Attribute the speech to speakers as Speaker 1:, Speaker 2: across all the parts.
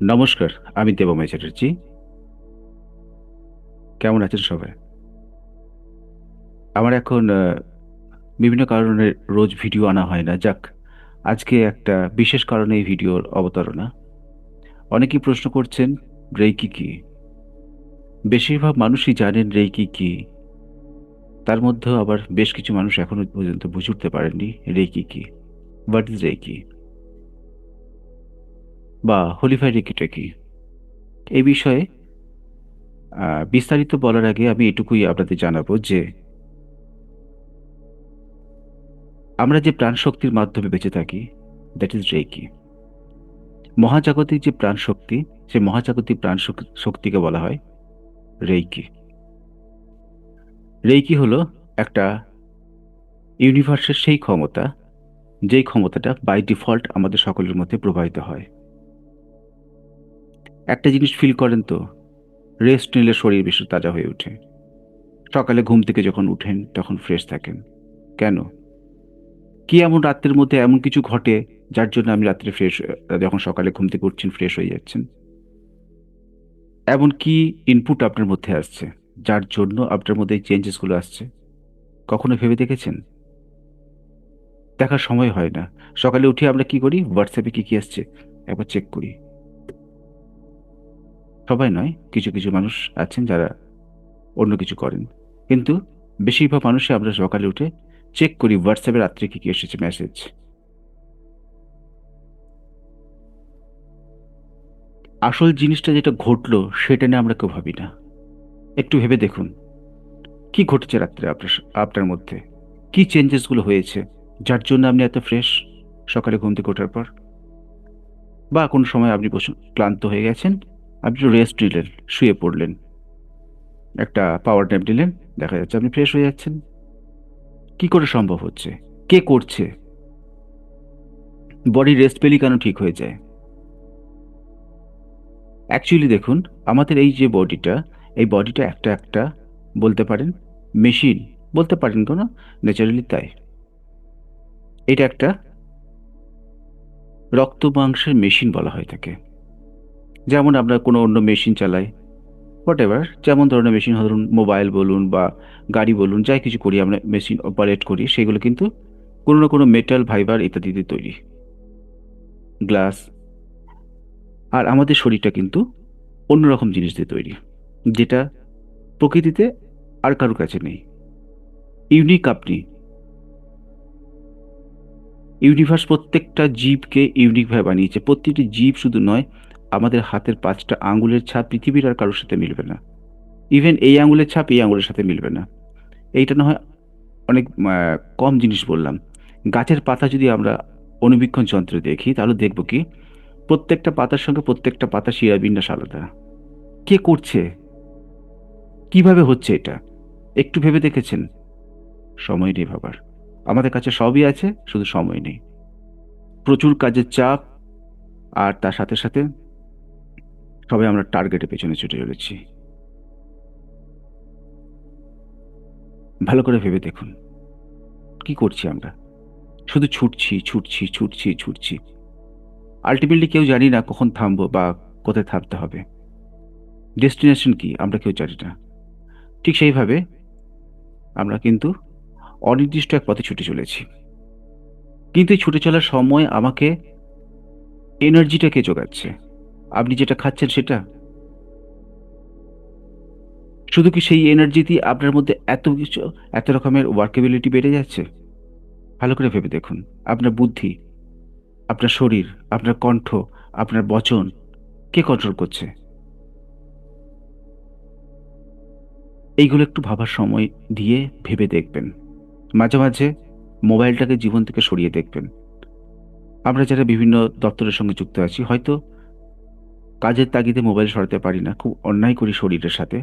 Speaker 1: নমস্কার, আমি দেবময় চ্যাটার্জি। কেমন আছেন সবাই? আমার এখন বিভিন্ন কারণে রোজ ভিডিও আনা হয় না। যাক, আজকে একটা বিশেষ কারণে এই ভিডিওর অবতারণা। অনেকেই প্রশ্ন করছেন, রেইকি কি? বেশিরভাগ মানুষই জানেন রেইকি কি। তার মধ্যেও আবার বেশ কিছু মানুষ এখনো পর্যন্ত বুঝে উঠতে পারেননি রেইকি কি। হোয়াট ইজ রেইকি বা হোলিফাই রেইকিটা কি? এই বিষয়ে বিস্তারিত বলার আগে আমি এটুকুই আপনাদের জানাবো যে আমরা যে প্রাণশক্তির মাধ্যমে বেঁচে থাকি, দ্যাট ইজ রেইকি। মহাজাগতিক যে প্রাণশক্তি, সে মহাজাগতিক শক্তিকে বলা হয় রেইকি। রেইকি হলো একটা ইউনিভার্সের সেই ক্ষমতা, যেই ক্ষমতাটা বাই ডিফল্ট আমাদের সকলের মধ্যে প্রবাহিত হয়। একটা জিনিস ফিল করেন তো, রেস্ট নিলে শরীর বেশি তাজা হয়ে ওঠে। সকালে ঘুম থেকে যখন উঠেন তখন ফ্রেশ থাকেন। কেন? কি এমন রাত্রের মধ্যে এমন কিছু ঘটে যার জন্য আমি রাত্রে ফ্রেশ, যখন সকালে ঘুম থেকে উঠছেন ফ্রেশ হয়ে যাচ্ছেন? এমন কি ইনপুট আপনার মধ্যে আসছে যার জন্য আপনার মধ্যে এই চেঞ্জেসগুলো আসছে? কখনো ভেবে দেখেছেন? দেখার সময় হয় না। সকালে উঠে আমরা কি করি? হোয়াটসঅ্যাপে কি আসছে একবার চেক করি। সবাই নয়, কিছু কিছু মানুষ আছেন যারা অন্য কিছু করেন। কিন্তু বেশিরভাগ মানুষই আমরা সকালে উঠে চেক করি হোয়াটসঅ্যাপে রাত্রে কি এসেছে মেসেজ। আসল জিনিসটা যেটা ঘটলো সেটা নিয়ে আমরা কেউ ভাবি না। একটু ভেবে দেখুন, কি ঘটেছে রাত্রে আপনার মধ্যে? কি চেঞ্জেসগুলো হয়েছে যার জন্য আপনি এত ফ্রেশ সকালে ঘুম থেকে ওঠার পর? বা কোনো সময় আপনি বসে ক্লান্ত হয়ে গেছেন, আপনি রেস্ট নিলেন, শুয়ে পড়লেন, একটা পাওয়ার ন্যাপ নিলেন, দেখা যাচ্ছে আপনি ফ্রেশ হয়ে যাচ্ছেন। কি করে সম্ভব হচ্ছে? কে করছে? বডি রেস্ট পেলেই কেন ঠিক হয়ে যায়? অ্যাকচুয়ালি দেখুন, আমাদের এই যে বডিটা, এই বডিটা একটা একটা বলতে পারেন মেশিন, বলতে পারেন কোনো, ন্যাচারালি তাই। এটা একটা রক্ত মাংসের মেশিন বলা হয় তাকে। যেমন আমরা কোনো অন্য মেশিন চালাই, হোয়াট এভার, যেমন ধরনের মেশিন, ধরুন মোবাইল বলুন বা গাড়ি বলুন, যাই কিছু করি আমরা, মেশিন অপারেট করি, সেগুলো কিন্তু কোনো না কোনো মেটাল, ফাইবার ইত্যাদি দিয়ে তৈরি, গ্লাস। আর আমাদের শরীরটা কিন্তু অন্যরকম জিনিস দিয়ে তৈরি, যেটা প্রকৃতিতে আর কারোর কাছে নেই। ইউনিক আপনি। ইউনিভার্স প্রত্যেকটা জীবকে ইউনিকভাবে বানিয়েছে। প্রত্যেকটি জীব শুধু নয়, আমাদের হাতের ৫টা আঙ্গুলের ছাপ পৃথিবীর আর কারোর সাথে মিলবে না। ইভেন এই আঙ্গুলের ছাপ এই আঙ্গুলের সাথে মিলবে না। এইটা না হয় অনেক কম জিনিস বললাম। গাছের পাতা যদি আমরা অনুবীক্ষণ যন্ত্রে দেখি তাহলে দেখব কি, প্রত্যেকটা পাতার সঙ্গে প্রত্যেকটা পাতা শিরাবিন্যাস আলাদা। কে করছে? কিভাবে হচ্ছে এটা? একটু ভেবে দেখেছেন? সময় নেই ভাবার। আমাদের কাছে সবই আছে, শুধু সময় নেই। প্রচুর কাজের চাপ, আর তার সাথে সাথে সবাই আমরা টার্গেটের পেছনে ছুটে চলেছি। ভালো করে ভেবে দেখুন, কি করছি আমরা? শুধু ছুটছি, ছুটছি, ছুটছি, ছুটছি। আল্টিমেটলি কেউ জানি না কখন থামবো বা কোথায় থামতে হবে। ডেস্টিনেশন কি আমরা কেউ জানি না। ঠিক সেইভাবে আমরা কিন্তু অনির্দিষ্ট এক পথে ছুটে চলেছি। কিন্তু এই ছুটে চলার সময় আমাকে এনার্জিটা কে যোগাচ্ছে? আপনি যেটা খাচ্ছেন সেটা? শুধু কি সেই এনার্জিতেই আপনার মধ্যে এত কিছু, এত রকমের ওয়ার্কেবিলিটি বেড়ে যাচ্ছে? ভালো করে ভেবে দেখুন। আপনার বুদ্ধি, আপনার শরীর, আপনার কণ্ঠ, আপনার বচন কে কন্ট্রোল করছে? এইগুলো একটু ভাবার সময় দিয়ে ভেবে দেখবেন। মাঝে মাঝে মোবাইলটাকে জীবন থেকে সরিয়ে দেখবেন। আমরা যারা বিভিন্ন দপ্তরের সঙ্গে যুক্ত আছি, হয়তো কাজের তাগিদে মোবাইল সরাতে পারি না, খুব অন্যায় করি শরীরের সাথে।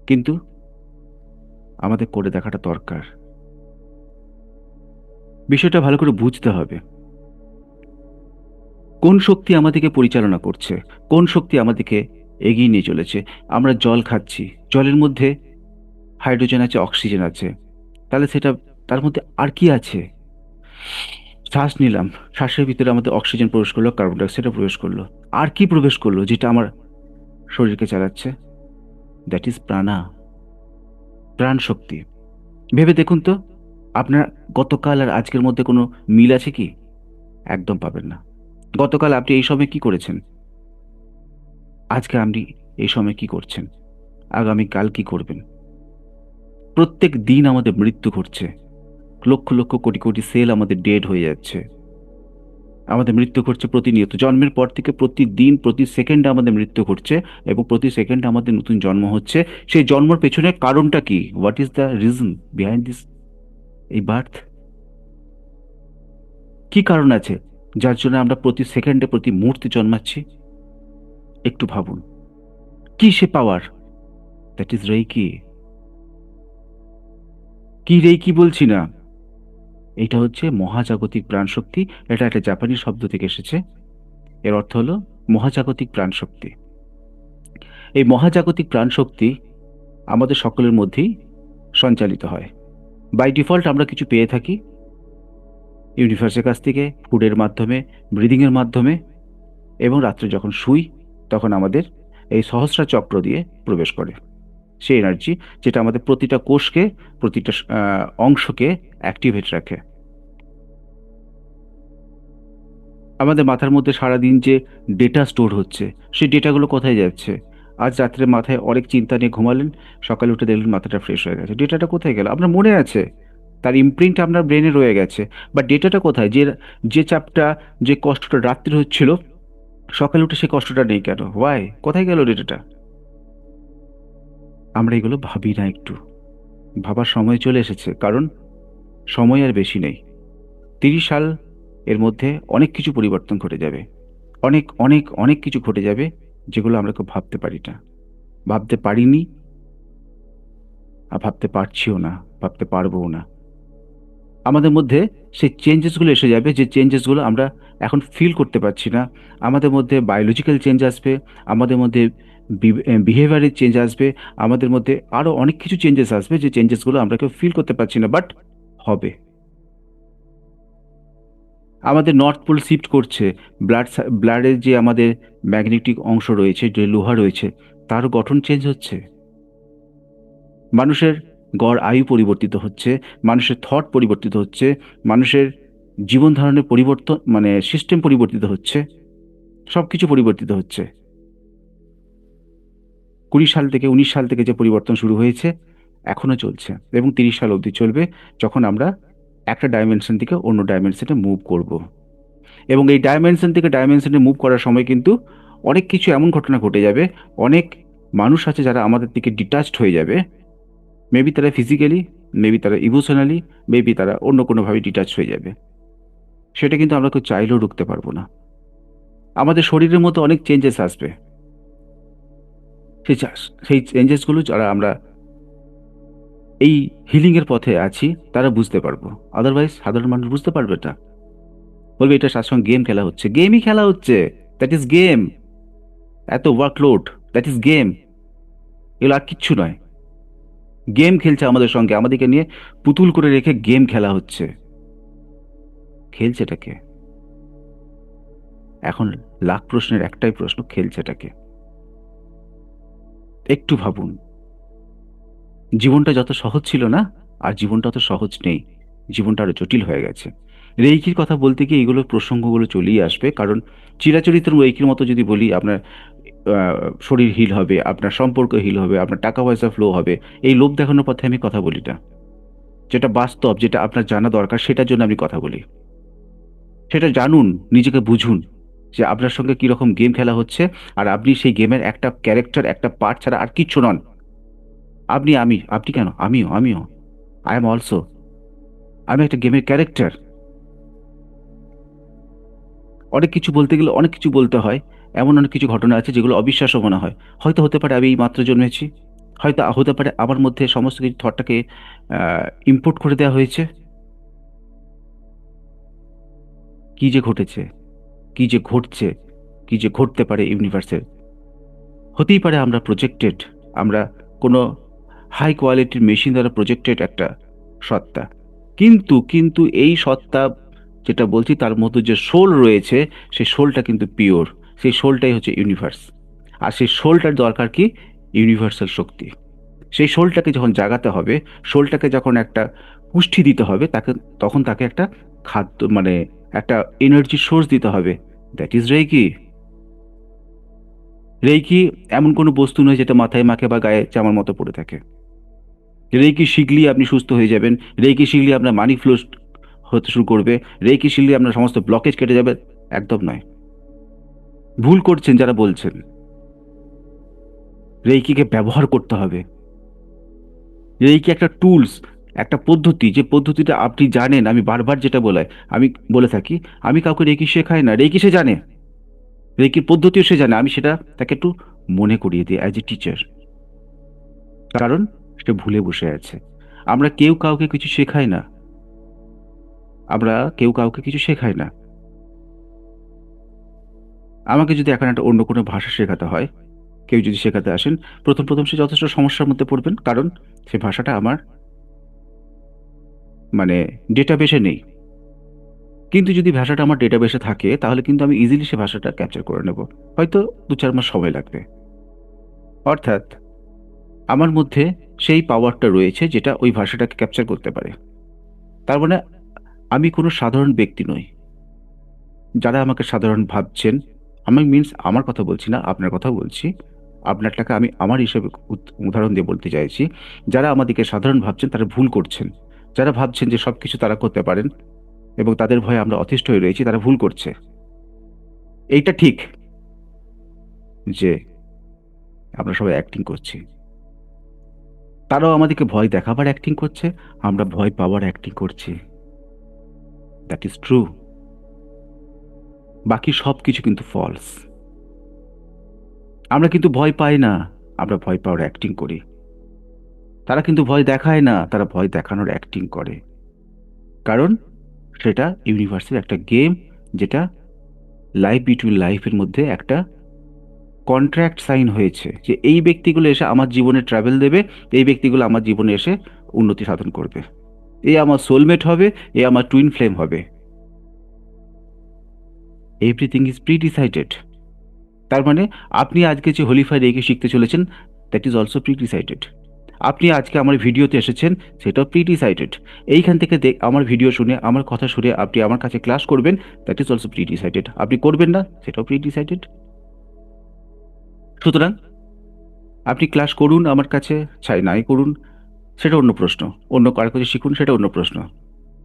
Speaker 1: কিন্তু আমাদের করে দেখাটা দরকার। বিষয়টা ভালো করে বুঝতে হবে। কোন শক্তি আমাদেরকে পরিচালনা করছে? কোন শক্তি আমাদেরকে এগিয়ে নিয়ে চলেছে? আমরা জল খাচ্ছি, জলের মধ্যে হাইড্রোজেন আছে, অক্সিজেন আছে। তাহলে সেটা, তার মধ্যে আর কি আছে? শ্বাস নিলাম, শ্বাসের ভিতরে আমাদের অক্সিজেন প্রবেশ করলো, কার্বন ডাইঅক্সাইডও প্রবেশ করলো। আর কি প্রবেশ করলো যেটা আমার শরীরকে চালাচ্ছে? দ্যাট ইজ প্রাণা, প্রাণ শক্তি। ভেবে দেখুন তো, আপনার গতকাল আর আজকের মধ্যে কোনো মিল আছে কি? একদম পাবেন না। গতকাল আপনি এই সময় কি করেছেন? আজকে আপনি এই সময় কি করছেন? আগামীকাল কি করবেন? প্রত্যেক দিন আমাদের মৃত্যু ঘটছে। লক্ষ লক্ষ কোটি কোটি সেল আমাদের ডেড হয়ে যাচ্ছে। আমাদের মৃত্যু ঘটছে প্রতিনিয়ত। জন্মের পর থেকে প্রতিদিন, প্রতি সেকেন্ডে আমাদের মৃত্যু ঘটছে এবং প্রতি সেকেন্ডে আমাদের নতুন জন্ম হচ্ছে। সেই জন্মের পেছনের কারণটা কি? What is the reason behind this, এই বার্থ? কি কারণ আছে যার জন্য আমরা প্রতি সেকেন্ডে, প্রতি মুহূর্তে জন্মাচ্ছি? একটু ভাবুন। কি সে পাওয়ার? That is reiki. কি রেইকি বলছি না, এটা হচ্ছে মহাজাগতিক প্রাণশক্তি। এটা একটা জাপানি শব্দ থেকে এসেছে। এর অর্থ হলো মহাজাগতিক প্রাণশক্তি। এই মহাজাগতিক প্রাণশক্তি আমাদের সকলের মধ্যেই সঞ্চালিত হয়। বাই ডিফল্ট আমরা কিছু পেয়ে থাকি ইউনিভার্সের কাছ থেকে, ফুডের মাধ্যমে, ব্রিদিংয়ের মাধ্যমে, এবং রাত্রে যখন শুই তখন আমাদের এই সহস্রা চক্র দিয়ে প্রবেশ করে সেই এনার্জি, যেটা আমাদের প্রতিটা কোষকে, প্রতিটা অংশকে অ্যাক্টিভেট রাখে। আমাদের মাথার মধ্যে সারাদিন যে ডেটা স্টোর হচ্ছে, সেই ডেটাগুলো কোথায় যাচ্ছে? আজ রাত্রে মাথায় অনেক চিন্তা নিয়ে ঘুমালেন, সকালে উঠে দেখলেন মাথাটা ফ্রেশ হয়ে গেছে। ডেটাটা কোথায় গেল? আপনার মনে আছে, তার ইমপ্রিন্ট আপনার ব্রেনে রয়ে গেছে। বা ডেটাটা কোথায়? যে যে চাপটা, যে কষ্টটা রাত্রে হচ্ছিল, সকালে উঠে সেই কষ্টটা নেই কেন? ওয়াই? কোথায় গেল ডেটাটা? আমরা এগুলো ভাবি না একটু। ভাবার সময় চলে এসেছে, কারণ সময় আর বেশি নেই। 30 সাল এর মধ্যে অনেক কিছু পরিবর্তন ঘটে যাবে। অনেক অনেক অনেক কিছু ঘটে যাবে, যেগুলো আমরা কেউ ভাবতে পারি না, ভাবতে পারিনি, আর ভাবতে পারছিও না, ভাবতে পারবও না। আমাদের মধ্যে সেই চেঞ্জেসগুলো এসে যাবে, যে চেঞ্জেসগুলো আমরা এখন ফিল করতে পারছি না। আমাদের মধ্যে বায়োলজিক্যাল চেঞ্জ আসবে, আমাদের মধ্যে বিহেভিয়ারের চেঞ্জ আসবে, আমাদের মধ্যে আরও অনেক কিছু চেঞ্জেস আসবে, যে চেঞ্জেসগুলো আমরা কেউ ফিল করতে পারছি না, বাট হবে। আমাদের নর্থ পোল শিফট করছে। ব্লাডের যে আমাদের ম্যাগনেটিক অংশ রয়েছে, যে লোহা রয়েছে, তারও গঠন চেঞ্জ হচ্ছে। মানুষের গড় আয়ু পরিবর্তিত হচ্ছে, মানুষের থট পরিবর্তিত হচ্ছে, মানুষের জীবন ধারণের পরিবর্তন, মানে সিস্টেম পরিবর্তিত হচ্ছে, সব কিছু পরিবর্তিত হচ্ছে। 20 সাল থেকে, 19 সাল থেকে যে পরিবর্তন শুরু হয়েছে এখনো চলছে, এবং 30 সাল অবধি চলবে, যখন আমরা একটা ডাইমেনশন থেকে অন্য ডাইমেনশনে মুভ করব। এবং এই ডাইমেনশন থেকে ডাইমেনশনে মুভ করার সময় কিন্তু অনেক কিছু এমন ঘটনা ঘটে যাবে। অনেক মানুষ আছে যারা আমাদের থেকে ডিটাচড হয়ে যাবে। মেবি তারা ফিজিক্যালি, মেবি তারা ইমোশনালি, মেবি তারা অন্য কোনোভাবে ডিটাচ হয়ে যাবে। সেটা কিন্তু আমরা কেউ চাইলেও রুখতে পারবো না। আমাদের শরীরের মধ্যে অনেক চেঞ্জেস আসবে। সেই চেঞ্জেসগুলো যারা আমরা এই হিলিংয়ের পথে আছি তারা বুঝতে পারবো। আদারওয়াইজ সাধারণ মানুষ বুঝতে পারবে না, বলবে এটা সাথে গেম খেলা হচ্ছে। গেমই খেলা হচ্ছে, দ্যাট ইজ গেম। এত ওয়ার্কলোড, দ্যাট ইজ গেম। এগুলো আর কিচ্ছু নয়। গেম খেলছে আমাদের সঙ্গে, আমাদেরকে নিয়ে পুতুল করে রেখে গেম খেলা হচ্ছে। খেলছেটাকে? এখন লাখ প্রশ্নের একটাই প্রশ্ন, খেলছেটাকে? একটু ভাবুন। জীবনটা যত সহজ ছিল না, আর জীবনটা অত সহজ নেই, জীবনটা আরো জটিল হয়ে গেছে। রেইকির কথা বলতে গিয়ে এইগুলো প্রসঙ্গগুলো চলেই আসবে, কারণ চিরাচরিত রেইকির মতো যদি বলি, আপনার শরীর হিল হবে, আপনার সম্পর্ক হিল হবে, আপনার টাকা পয়সা ফ্লো হবে, এই লোভ দেখানোর পথে আমি কথা বলি না। যেটা বাস্তব, যেটা আপনার জানা দরকার, সেটার জন্য আমি কথা বলি। সেটা জানুন, নিজেকে বুঝুন, যে আপনার সঙ্গে কীরকম গেম খেলা হচ্ছে, আর আপনি সেই গেমের একটা ক্যারেক্টার, একটা পার্ট ছাড়া আর কিচ্ছু নন। আপনি কেন, আমিও আই এম অলসো, আমি একটা গেমের ক্যারেক্টার। অনেক কিছু বলতে গেলে অনেক কিছু বলতে হয়। এমন অনেক কিছু ঘটনা আছে যেগুলো অবিশ্বাস্য মনে হয়। হয়তো হতে পারে আমি এই মাত্র জন্মেছি, হয়তো হতে পারে আমার মধ্যে সমস্ত কিছু থটটাকে ইম্পোর্ট করে দেওয়া হয়েছে। কি যে ঘটেছে, কি যে ঘটছে, কি যে ঘটতে পারে ইউনিভার্সের। হতেই পারে আমরা প্রজেক্টেড, আমরা কোনো হাই কোয়ালিটির মেশিন দ্বারা প্রজেক্টেড একটা সত্তা। কিন্তু কিন্তু এই সত্তা যেটা বলছি তার মধ্যে যে সোল রয়েছে, সেই সোলটা কিন্তু পিওর। সেই সোলটাই হচ্ছে ইউনিভার্স। আর সেই সোলটার দরকার কি? ইউনিভার্সাল শক্তি। সেই সোলটাকে যখন জাগাতে হবে, সোলটাকে যখন একটা পুষ্টি দিতে হবে, তখন তাকে একটা খাদ্য, মানে একটা এনার্জি সোর্স দিতে হবে। That is reiki. রেইকি এমন কোনো বস্তু নয় যেটা মাথায় মাখে বা গায়ে জামার মতো পড়ে থাকে। রেইকি শিখলেই আপনি সুস্থ হয়ে যাবেন। রেইকি শিখলেই আপনার মানি ফ্লো হতে শুরু করবে। রেইকি শিখলেই আপনার সমস্ত ব্লকেজ কেটে যাবে। একদম নয়। ভুল করছেন যারা বলছেন। রেইকিকে ব্যবহার করতে হবে। রেইকি একটা টুলস, একটা পদ্ধতি, যে পদ্ধতিটা আপনি জানেন। আমি বারবার যেটা আমি বলে থাকি, আমি কাউকে রেইকি শেখাই না, রেইকি সে জানে। রেইকির পদ্ধতিও সে জানে, আমি সেটা তাকে একটু মনে করিয়ে দিই অ্যাজ এ টিচার। কারণ সে ভুলে বসে আছে। আমরা কেউ কাউকে কিছু শেখাই না। আমরা কেউ কাউকে কিছু শেখাই না। আমাকে যদি এখন একটা অন্য কোনো ভাষা শেখাতে হয়, কেউ যদি শেখাতে আসেন, প্রথম সে যথেষ্ট সমস্যার মধ্যে পড়বেন। কারণ সে ভাষাটা আমার, মানে, ডেটাবেসে নেই। কিন্তু যদি ভাষাটা আমার ডেটাবেসে থাকে, তাহলে কিন্তু আমি ইজিলি সে ভাষাটা ক্যাপচার করে নেব। হয়তো ২-৪ মাস সময় লাগবে। অর্থাৎ আমার মধ্যে সেই পাওয়ারটা রয়েছে যেটা ওই ভাষাটাকে ক্যাপচার করতে পারে। তার মানে আমি কোনো সাধারণ ব্যক্তি নই। যারা আমাকে সাধারণ ভাবছেন, আমি মিনস আমার কথা বলছি না, আপনার কথা বলছি। আপনারটাকে আমি আমার হিসেবে উদাহরণ দিয়ে বলতে চাইছি। যারা আমাদেরকে সাধারণ ভাবছেন তারা ভুল করছেন। যারা ভাবছেন যে সবকিছু তারা করতে পারেন এবং তাদের ভয়ে আমরা অতিষ্ঠ হয়ে রয়েছি, তারা ভুল করছে। এইটা ঠিক যে আমরা সবাই অ্যাক্টিং করছি। তারাও আমাদেরকে ভয় দেখাবার অ্যাক্টিং করছে, আমরা ভয় পাওয়ার অ্যাক্টিং করছি। That is true. বাকি সবকিছু কিন্তু ফলস। আমরা কিন্তু ভয় পাই না, আমরা ভয় পাওয়ার অ্যাক্টিং করি। তারা কিন্তু ভয় দেখায় না, তারা ভয় দেখানোর অ্যাক্টিং করে। কারণ সেটা ইউনিভার্সের একটা গেম, যেটা লাইফ বিটুইন লাইফের মধ্যে একটা কন্ট্রাক্ট সাইন হয়েছে যে এই ব্যক্তিগুলো এসে আমার জীবনে ট্রাভেল দেবে, এই ব্যক্তিগুলো আমার জীবনে এসে উন্নতি সাধন করবে। এ আমার সোলমেট হবে, এ আমার টুইন ফ্লেম হবে। Everything is pre decided. তার মানে আপনি আজকে যে হোলিফাই রেখে শিখতে চলেছেন, that is also pre decided. আপনি আজকে আমার ভিডিওতে এসেছেন, সেটাও প্রি ডিসাইডেড। এইখান থেকে আমার ভিডিও শুনে, আমার কথা শুনে আপনি আমার কাছে ক্লাস করবেন, that is also pre decided. আপনি করবেন না, সেটাও প্রি ডিসাইডেড। সুতরাং আপনি ক্লাস করুন আমার কাছে, চাই নাই করুন, সেটা অন্য প্রশ্ন। অন্য কারো কাছে শিখুন, সেটা অন্য প্রশ্ন।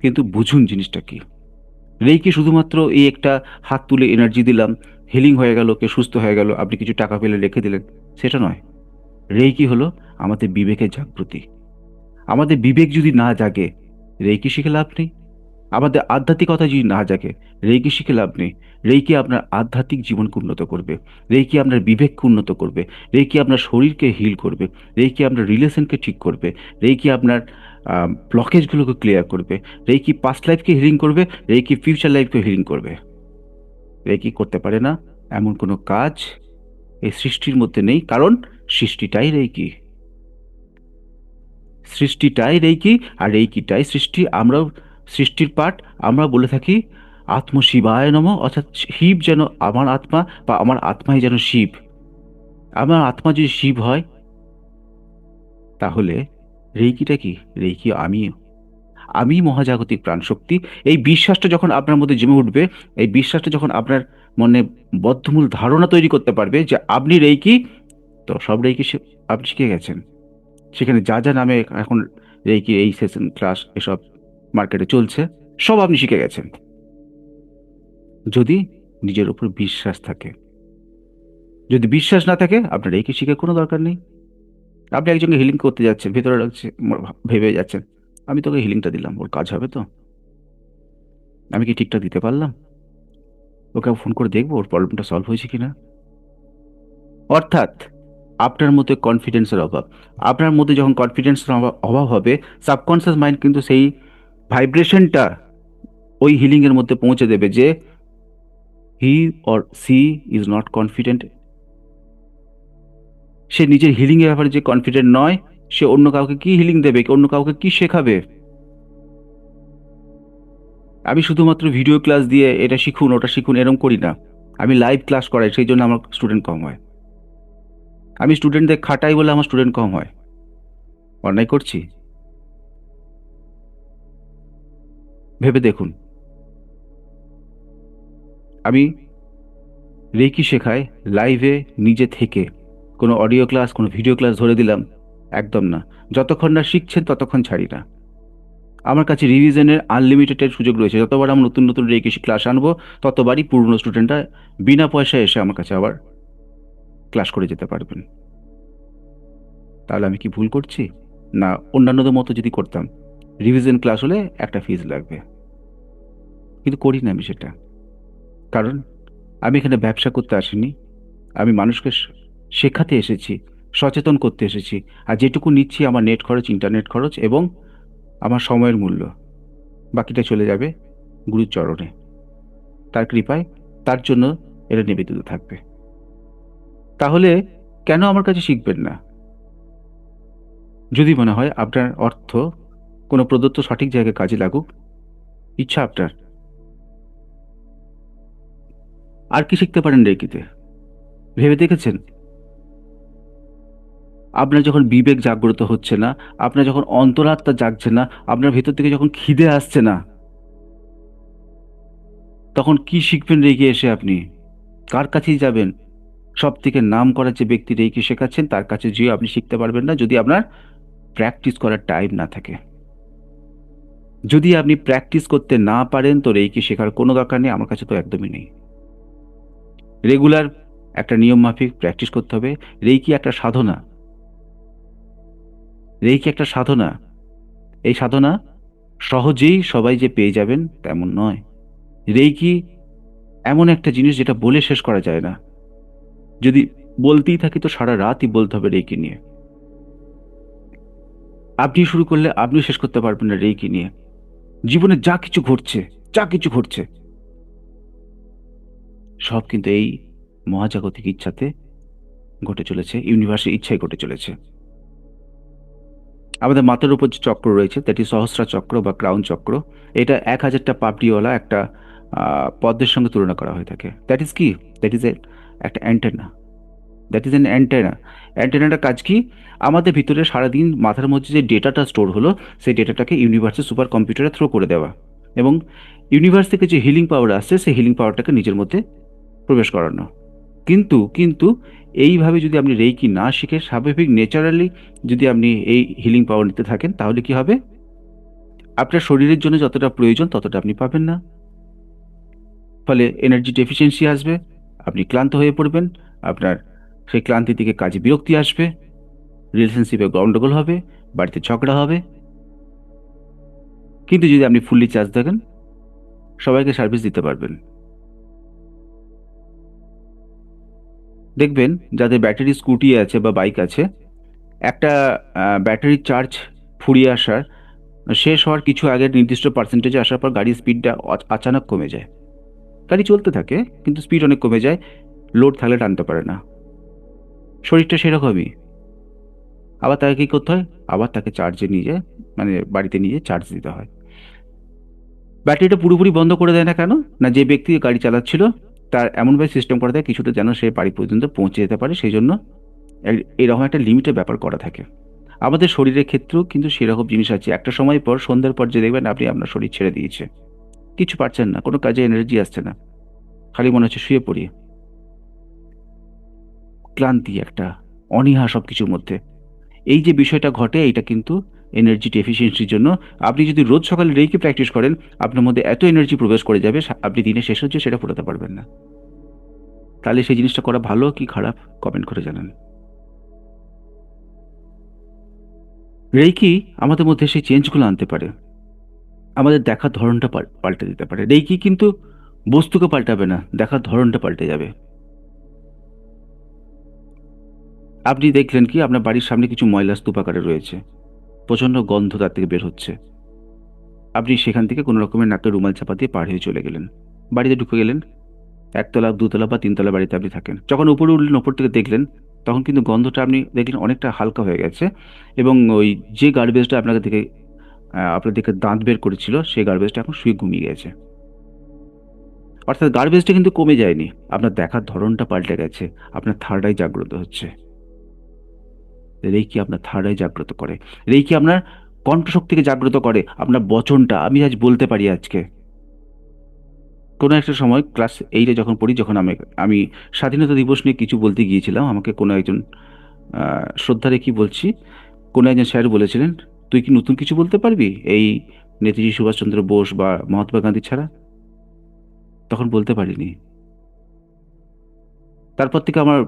Speaker 1: কিন্তু বুঝুন জিনিসটা কি। রেইকি শুধুমাত্র এই একটা হাত তুলে এনার্জি দিলাম, হিলিং হয়ে গেল, কে সুস্থ হয়ে গেল, আপনি কিছু টাকা পেলে রেখে দিলেন, সেটা নয়। রেইকি হলো আমাদের বিবেকের জাগ্রতি। আমাদের বিবেক যদি না জাগে, রেইকি শিখে লাভ নেই। আমাদের আধ্যাত্মিকতা যদি না জাগে, রেইকি শিখে লাভ নেই। রেইকি আপনার আধ্যাত্মিক জীবনকে উন্নত করবে। রেইকি আপনার বিবেককে উন্নত করবে। রেইকি আপনার শরীরকে হিল করবে। রেইকি আপনার রিলেশনকে ঠিক করবে। রেইকি আপনার ব্লকেজগুলোকে ক্লিয়ার করবে। রেইকি পাস্ট লাইফকে হিলিং করবে। রেইকি ফিউচার লাইফকে হিলিং করবে। রেইকি করতে পারে না এমন কোনো কাজ এই সৃষ্টির মধ্যে নেই, কারণ সৃষ্টিটাই রেইকি। সৃষ্টিটাই রেইকি, আর রেইকিটাই সৃষ্টি। আমরাও সৃষ্টির পার্ট। আমরা বলে থাকি আত্ম শিবায় নমঃ, অর্থাৎ শিব যেন আমার আত্মা, বা আমার আত্মাই যেন শিব। আমার আত্মা যদি শিব হয়, তাহলে রেইকিটা কি? রেইকি আমি মহাজাগতিক প্রাণশক্তি। এই বিশ্বাসটা যখন আপনার মধ্যে জমে উঠবে, এই বিশ্বাসটা যখন আপনার মনে বদ্ধমূল ধারণা তৈরি করতে পারবে যে আপনি রেইকি, তো সব রেইকি আপনি শিখে গেছেন। সেখানে যা যা নামে এখন রেইকি এই সেশন ক্লাস এসব মার্কেটে চলছে, সব আপনি শিখে গেছেন, যদি নিজের উপর বিশ্বাস থাকে। যদি বিশ্বাস না থাকে, আপনার রেইকি শিখে কোনো দরকার নেই। আপনি একজনকে হিলিং করতে যাচ্ছেন, ভেতরে লাগছে, ভেবে যাচ্ছেন আমি তোকে হিলিংটা দিলাম, ওর কাজ হবে তো? আমি কি ঠিকঠাক দিতে পারলাম? ওকে ফোন করে দেখবো ওর প্রবলেমটা সলভ হয়েছে কিনা। অর্থাৎ আপনার মধ্যে কনফিডেন্সের অভাব। আপনার মধ্যে যখন কনফিডেন্সের অভাব হবে, সাবকনসিয়াস মাইন্ড কিন্তু সেই ভাইব্রেশনটা ওই হিলিংয়ের মধ্যে পৌঁছে দেবে যে he or she is not confident. সে নিজের হিলিংয়ের ব্যাপারে যে কনফিডেন্ট নয়, সে অন্য কাউকে কি হিলিং দেবে, অন্য কাউকে কি শেখাবে? আমি শুধুমাত্র ভিডিও ক্লাস দিয়ে এটা শিখুন ওটা শিখুন এরম করি না। আমি লাইভ ক্লাস করাই, সেই জন্য আমার স্টুডেন্ট কম হয়। আমি স্টুডেন্টদের খাটাই বলে আমার স্টুডেন্ট কম হয়। অন্যায় করছি? ভেবে দেখুন। আমি রেকি শেখাই লাইভে নিজে থেকে, কোনো অডিও ক্লাস কোনো ভিডিও ক্লাস ধরে দিলাম একদম না। যতক্ষণ না শিখছেন ততক্ষণ ছাড়ি না। আমার কাছে রিভিশনের আনলিমিটেড সুযোগ রয়েছে। যতবার আমি নতুন নতুন রেকি ক্লাস আনবো ততবারই পুরনো স্টুডেন্টরা বিনা পয়সায় এসে আমার কাছে আবার ক্লাস করে যেতে পারবেন। তাহলে আমি কি ভুল করছি? না অন্যান্যদের মতো যদি করতাম, রিভিশন ক্লাস হলে একটা ফিজ লাগবে, কিন্তু করি না আমি সেটা। কারণ আমি এখানে ব্যবসা করতে আসিনি, আমি মানুষকে শেখাতে এসেছি, সচেতন করতে এসেছি। আর যেটুকু নিচ্ছি আমার নেট খরচ, ইন্টারনেট খরচ এবং আমার সময়ের মূল্য, বাকিটা চলে যাবে গুরুর চরণে, তার কৃপায়। তার জন্য এটা নিবেদিত থাকবে। তাহলে কেন আমার কাছে শিখবেন না? যদি মনে হয় আপনার অর্থ কোনো প্রদত্ত সঠিক জায়গায় কাজে লাগুক, ইচ্ছা আপনার। আর কি শিখতে পারেন রেকিতে? ভেবে দেখেছেন? আপনার যখন বিবেক জাগ্রত হচ্ছে না, আপনার যখন অন্তরাত্মা জাগছে না, আপনার ভেতর থেকে যখন খিদে আসছে না, তখন কি শিখবেন রেকি এসে আপনি? কার কাছেই যাবেন? সব থেকে নাম করা যে ব্যক্তি রেকি শেখাচ্ছেন তার কাছে যেয়ে আপনি শিখতে পারবেন না, যদি আপনার প্র্যাকটিস করার টাইম না থাকে। যদি আপনি প্র্যাকটিস করতে না পারেন তো রেকি শেখার কোনো দরকার নেই, আমার কাছে তো একদমই নেই। রেগুলার একটা নিয়ম মাফিক প্র্যাকটিস করতে হবে। রেকি একটা সাধনা। রেকি একটা সাধনা। এই সাধনা সহজেই সবাই যে পেয়ে যাবেন তেমন নয়। রেকি এমন একটা জিনিস যেটা বলে শেষ করা যায় না। যদি বলতেই থাকি তো সারা রাতই বলতে হবে রেকি নিয়ে। আপনি শুরু করলে আপনি শেষ করতে পারবেন না রেকি নিয়ে। জীবনে যা কিছু ঘটছে, যা কিছু ঘটছে, সব কিন্তু এই মহাজাগতিক ইচ্ছাতে ঘটে চলেছে, ইউনিভার্সের ইচ্ছায় ঘটে চলেছে। আমাদের মাথার উপর যে চক্র রয়েছে সেটি সহস্রা চক্র বা ক্রাউন চক্র। এটা 1000টা পাপড়িওয়ালা একটা পদ্মের সঙ্গে তুলনা করা হয়ে থাকে। দ্যাট ইজ কি? দ্যাট ইজ একটা antenna. That is an antenna. অ্যান্টেনাটার কাজ কি? আমাদের ভিতরে সারাদিন মাথার মধ্যে যে ডেটাটা স্টোর হলো সেই ডেটাটাকে ইউনিভার্সের সুপার কম্পিউটারে থ্রো করে দেওয়া এবং ইউনিভার্স থেকে যে হিলিং পাওয়ার আসছে সেই হিলিং পাওয়ারটাকে নিজের মধ্যে প্রবেশ করানো। কিন্তু কিন্তু এইভাবে যদি আপনি রেইকি না শিখে স্বাভাবিক ন্যাচারালি যদি আপনি এই হিলিং পাওয়ার নিতে থাকেন তাহলে কি হবে? আপনার শরীরের জন্য যতটা প্রয়োজন ততটা আপনি পাবেন না। ফলে এনার্জি ডেফিসিয়েন্সি আসবে, আপনি ক্লান্ত হয়ে পড়বেন, আপনার সেই ক্লান্তি থেকে কাজে বিরক্তি আসবে, রিলেশনশিপে গন্ডগোল হবে, বাড়িতে ঝগড়া হবে। কিন্তু যদি আপনি ফুললি চার্জ থাকেন সবাইকে সার্ভিস দিতে পারবেন। দেখবেন যাদের ব্যাটারি স্কুটি আছে বা বাইক আছে, একটা ব্যাটারি চার্জ ফুরিয়ে আসার শেষ হওয়ার কিছু আগের নির্দিষ্ট পার্সেন্টেজে আসার পর গাড়ির স্পিডটা আচানক কমে যায়। গাড়ি চলতে থাকে কিন্তু স্পিড অনেক কমে যায়, লোড থাকলে টানতে পারে না। শরীরটা সেরকমই। আবার তাকে কী করতে হয়? আবার তাকে চার্জে নিয়ে যায়, মানে বাড়িতে নিয়ে যেয়ে চার্জ দিতে হয়। ব্যাটারিটা পুরোপুরি বন্ধ করে দেয় না কেন? না, যে ব্যক্তি গাড়ি চালাচ্ছিল তার এমনভাবে সিস্টেম করে দেয় কিছুটা যেন সে বাড়ি পর্যন্ত পৌঁছে যেতে পারে, সেই জন্য এরকম একটা লিমিটের ব্যাপার করা থাকে। আমাদের শরীরের ক্ষেত্রেও কিন্তু সেরকম জিনিস আছে। একটা সময় পর সন্ধ্যার পর যে দেখবেন আপনি আপনার শরীর ছেড়ে দিয়েছে, কিছু পারছেন না, কোনো কাজে এনার্জি আসছে না, খালি মনে হচ্ছে শুয়ে পড়ি। ক্লান্তি একটা, অনীহা সব কিছুর মধ্যে। এই যে বিষয়টা ঘটে এটা কিন্তু এনার্জি ডেফিসিয়েন্সির জন্য। আপনি যদি রোজ সকালে রেইকি প্র্যাকটিস করেন আপনার মধ্যে এত এনার্জি প্রবেশ করে যাবে আপনি দিনের শেষ হচ্ছে সেটা ফোটাতে পারবেন না। তাহলে সেই জিনিসটা করা ভালো কি খারাপ কমেন্ট করে জানান। রেইকি আমাদের মধ্যে সেই চেঞ্জগুলো আনতে পারে, আমাদের দেখার ধরনটা পাল্টে দিতে পারে। রেইকি কিন্তু বস্তুকে পাল্টাবে না, দেখার ধরনটা পাল্টে যাবে। আপনি দেখলেন কি আপনার বাড়ির সামনে কিছু ময়লা স্তূপ আকারে রয়েছে, প্রচণ্ড গন্ধ তার থেকে বের হচ্ছে, আপনি সেখান থেকে কোনো রকমের নাকে রুমাল চাপা দিয়ে পার হয়ে চলে গেলেন, বাড়িতে ঢুকে গেলেন। একতলা দুতলা বা তিনতলা বাড়িতে আপনি থাকেন, যখন উপরে উঠলেন ওপর থেকে দেখলেন তখন কিন্তু গন্ধটা আপনি দেখলেন অনেকটা হালকা হয়ে গেছে এবং ওই যে গার্বেজটা আপনাকে থেকে আপনাদেরকে দাঁত বের করেছিল, সেই গার্বেজটা এখন শুয়ে ঘুমিয়ে গেছে। অর্থাৎ গার্বেজটা কিন্তু কমে যায়নি, আপনার দেখার ধরনটা পাল্টে গেছে, আপনার থার্ড আই জাগ্রত হচ্ছে। রেকি আপনার থার্ড আই জাগ্রত করে, রেকি আপনার কণ্ঠশক্তিকে জাগ্রত করে, আপনার বচনটা আমি আজ বলতে পারি। আজকে কোনো একটা সময় ক্লাস 8-এ যখন পড়ি, যখন আমি আমি স্বাধীনতা দিবস নিয়ে কিছু বলতে গিয়েছিলাম, আমাকে কোনো একজন শ্রদ্ধা রেখি বলছি, কোনো একজন স্যার বলেছিলেন, তুই কি নতুন কিছু বলতে পারবি এই নেতাজি সুভাষচন্দ্র বোস বা মহাত্মা গান্ধী ছাড়া? তখন বলতে পারিনি। তারপর থেকে আমার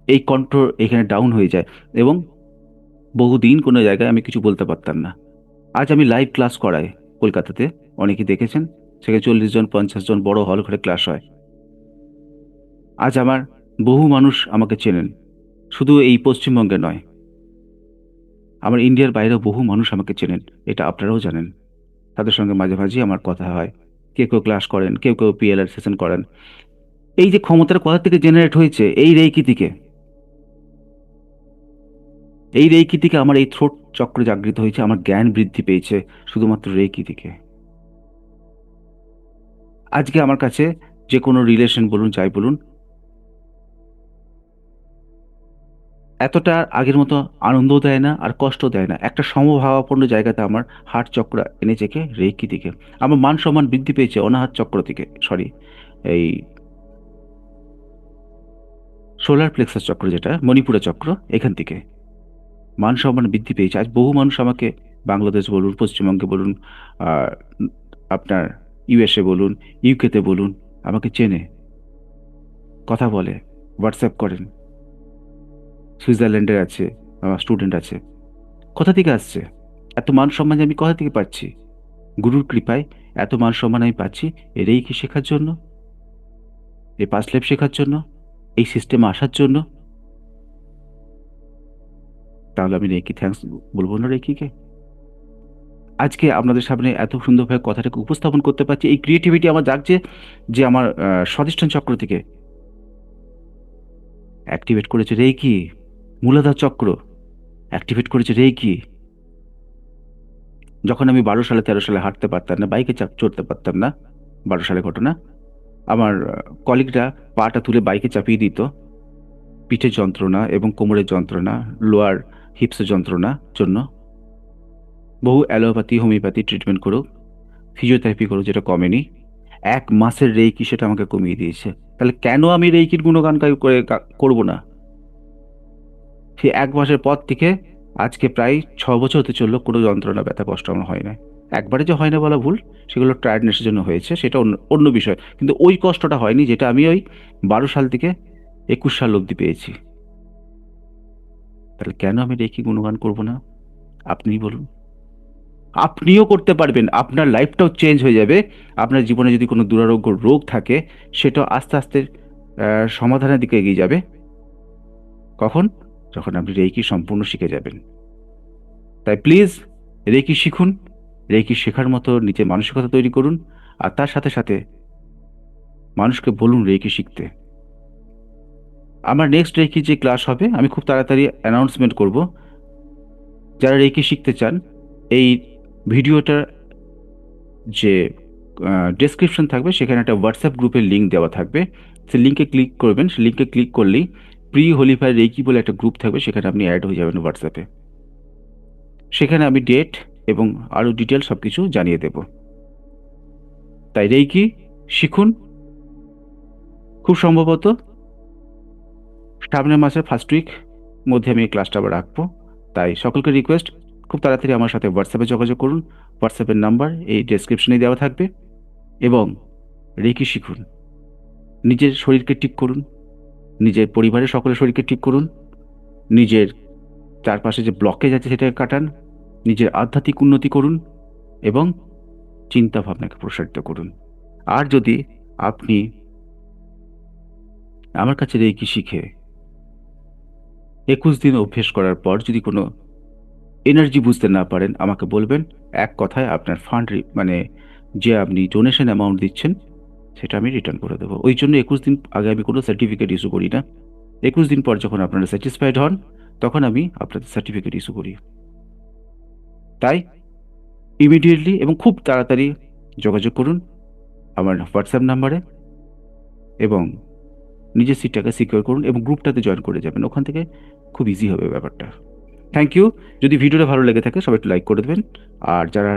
Speaker 1: এই কণ্ঠ এখানে ডাউন হয়ে যায়, এবং বহুদিন কোনো জায়গায় আমি কিছু বলতে পারতাম না। আজ আমি লাইভ ক্লাস করাই কলকাতাতে, অনেকে দেখেছেন, সেখানে 40 জন 50 জন বড় হল ঘরে ক্লাস হয়। আজ আমার বহু মানুষ আমাকে চেনেন, শুধু এই পশ্চিমবঙ্গে নয়, আমার ইন্ডিয়ার বাইরেও বহু মানুষ আমাকে চেনেন, এটা আপনারাও জানেন। তাদের সঙ্গে মাঝে মাঝে আমার কথা হয়, কেউ কেউ ক্লাস করেন, কেউ কেউ পিএলআর সেশন করেন। এই যে ক্ষমতার কোথা থেকে জেনারেট হয়েছে, এই রেইকি থেকে। এই রেইকি থেকে আমার এই থ্রোট চক্র জাগৃত হয়েছে, আমার জ্ঞান বৃদ্ধি পেয়েছে শুধুমাত্র রেইকি থেকে। আজকে আমার কাছে যে কোনো রিলেশন বলুন, যাই বলুন, এতটা আগের মতো আনন্দ দেয় না আর কষ্ট দেয় না। একটা সমভাবাপন্ন জায়গাতে আমার হার্ট চক্র এনেছে কে? রেইকি থেকে। আমার মান সম্মান বৃদ্ধি পেয়েছে অনাহার চক্র থেকে, সরি, এই সোলার প্লেক্সাস চক্র, যেটা মণিপুরা চক্র, এখান থেকে মান সম্মান বৃদ্ধি পেয়েছে। আজ বহু মানুষ আমাকে, বাংলাদেশ বলুন, পশ্চিমবঙ্গে বলুন, আহ, আপনার ইউএসএ বলুন, ইউকেতে বলুন, আমাকে চেনে, কথা বলে, হোয়াটসঅ্যাপ করেন। সুইজারল্যান্ডের আছে, আমার স্টুডেন্ট আছে। কোথা থেকে আসছে এত মান সম্মান? যে আমি কোথা থেকে পাচ্ছি? গুরুর কৃপায় এত মান সম্মান আমি পাচ্ছি এটাই কি শেখার জন্য, এই পাঁচ ল্যাব শেখার জন্য, এই সিস্টেমে আসার জন্য। তাহলে আমি রেকি থ্যাঙ্কস বলবো না রেকিকে? আজকে আপনাদের সামনে এত সুন্দরভাবে কথাটাকে উপস্থাপন করতে পারছি, এই ক্রিয়েটিভিটি আমার জাগছে, যে আমার স্বাধিষ্ঠান চক্র থেকে অ্যাক্টিভেট করেছে রেকি। মূলাধার চক্র অ্যাক্টিভেট করেছে রেকি। যখন আমি 12 সালে 13 সালে হাঁটতে পারতাম না, বাইকে চড়তে পারতাম না, 12 সালে ঘটনা, আমার কলিগরা পাটা তুলে বাইকে চাপিয়ে দিত, পিঠের যন্ত্রণা এবং কোমরের যন্ত্রণা, লোয়ার হিপসের যন্ত্রণার জন্য। বহু অ্যালোপ্যাথি হোমিওপ্যাথি ট্রিটমেন্ট করুক, ফিজিওথেরাপি করুক, যেটা কমেনি। 1 মাসের রেইকি সেটা আমাকে কমিয়ে দিয়েছে। তাহলে কেন আমি রেইকির গুণগান করবো না? সেই 1 মাসের পর থেকে আজকে প্রায় 6 বছর হতে চললো, কোনো যন্ত্রণা ব্যথা কষ্ট আমার হয় না। একবারে যে হয় না বলা ভুল, সেগুলো টায়ার্ডনেসের জন্য হয়েছে, সেটা অন্য অন্য বিষয়, কিন্তু ওই কষ্টটা হয়নি যেটা আমি ওই 12 সাল থেকে 21 সাল অবধি পেয়েছি। তাহলে কেন আমি রেইকি গুণগান করবো না? আপনিই বলুন। আপনিও করতে পারবেন, আপনার লাইফটাও চেঞ্জ হয়ে যাবে। আপনার জীবনে যদি কোনো দুরারোগ্য রোগ থাকে, সেটাও আস্তে আস্তে সমাধানের দিকে এগিয়ে যাবে। কখন? যখন আপনি রেইকি সম্পূর্ণ শিখে যাবেন। তাই প্লিজ রেইকি শিখুন, রেইকি শেখার মতো নিজের মানসিকতা তৈরি করুন, আর তার সাথে সাথে মানুষকে বলুন রেইকি শিখতে। আমার নেক্সট রেইকি যে ক্লাস হবে, আমি খুব তাড়াতাড়ি অ্যানাউন্সমেন্ট করব। যারা রেইকি শিখতে চান, এই ভিডিওটার যে ডেসক্রিপশন থাকবে, সেখানে একটা হোয়াটসঅ্যাপ গ্রুপের লিঙ্ক দেওয়া থাকবে। সেই লিঙ্কে ক্লিক করবেন, সেই লিঙ্কে ক্লিক করলেই প্রি হোলিফাই রেকি বলে একটা গ্রুপ থাকবে, সেখানে আপনি অ্যাড হয়ে যাবেন হোয়াটসঅ্যাপে। সেখানে আমি ডেট এবং আরও ডিটেল সব কিছু জানিয়ে দেব। তাই রেকি শিখুন। খুব সম্ভবত সামনের মাসের ফার্স্ট উইক মধ্যে আমি এই ক্লাসটা আবার রাখবো। তাই সকলকে রিকোয়েস্ট, খুব তাড়াতাড়ি আমার সাথে হোয়াটসঅ্যাপে যোগাযোগ করুন। হোয়াটসঅ্যাপের নাম্বার এই ডেসক্রিপশনে দেওয়া থাকবে। এবং রেকি শিখুন, নিজের শরীরকে ঠিক করুন, নিজের পরিবারের সকলের শরীরকে ঠিক করুন, নিজের চারপাশে যে ব্লকেজ আছে সেটাকে কাটান, নিজের আধ্যাত্মিক উন্নতি করুন, এবং চিন্তা ভাবনাকে প্রসারিত করুন। আর যদি আপনি আমার কাছে রেকি শিখে 21 দিন অভ্যেস করার পর যদি কোনো এনার্জি বুঝতে না পারেন, আমাকে বলবেন। এক কথায় আপনার ফান্ড, মানে যে আপনি ডোনেশন অ্যামাউন্ট দিচ্ছেন, সেটা আমি রিটার্ন করে দেবো। ওই জন্য 21 দিন আগে আমি কোনো সার্টিফিকেট ইস্যু করি না। 21 দিন পর যখন আপনারা স্যাটিসফাইড হন, তখন আমি আপনাদের সার্টিফিকেট ইস্যু করি। তাই ইমিডিয়েটলি এবং খুব তাড়াতাড়ি যোগাযোগ করুন আমার হোয়াটসঅ্যাপ নাম্বারে, এবং নিজের সিটটাকে সিকিউর করুন এবং গ্রুপটাতে জয়েন করে যাবেন। ওখান থেকে খুব ইজি হবে ব্যাপারটা। Thank you. যদি ভিডিওটা ভালো লেগে থাকে সবাই একটু লাইক করে দেবেন। আর যারা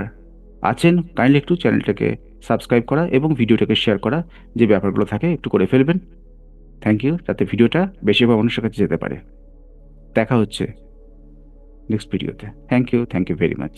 Speaker 1: আছেন কাইন্ডলি একটু চ্যানেলটাকে সাবস্ক্রাইব করা এবং ভিডিওটাকে শেয়ার করা, যে ব্যাপারগুলো থাকে একটু করে ফেলবেন। থ্যাংক ইউ, যাতে ভিডিওটা বেশিরভাগ মানুষের কাছে যেতে পারে। দেখা হচ্ছে নেক্সট ভিডিওতে। Thank you very much.